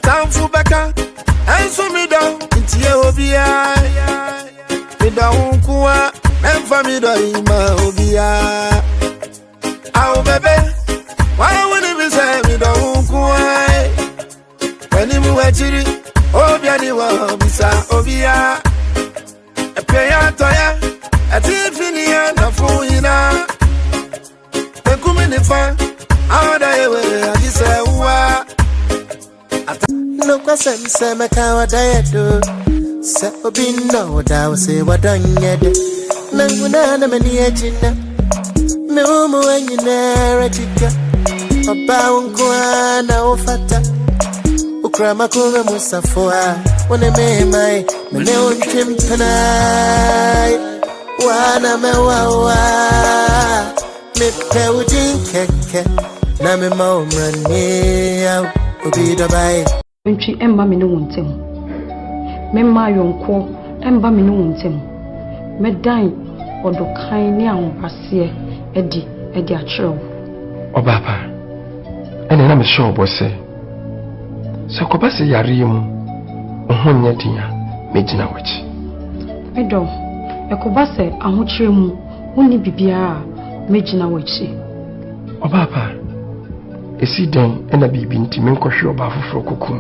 Sanfu beka enso mi do ntie obia mi do nkuwa emfa mi do ima obia awo bebe why wouldn't we say mi do nkuwa when mu wachiri obia ni wa bisa obia epeya toya atifinia na fuina ekumi ni fa awada yewe agise uwa no question say me ka wada yedo se obi no da say wada nyede nanguna na mani ejina me umu anyina rachika oba unkwa na ofata ukrama kuma musafua wone me mai me ne onchimpanai wana me wawa me pewdin keke na me maumrani obi dabai ntwi emba me no wontem me ma yonko emba me no wontem me dan odokan ni ahopase edi akyerɛw obaba ene na me show bose so ko base yare mu ohonye dia me gina wachi me do ekobase ahokyerɛ mu woni bibia me gina wachi obaba esi den ena bibi nti me nkɔhwe oba foforo kokum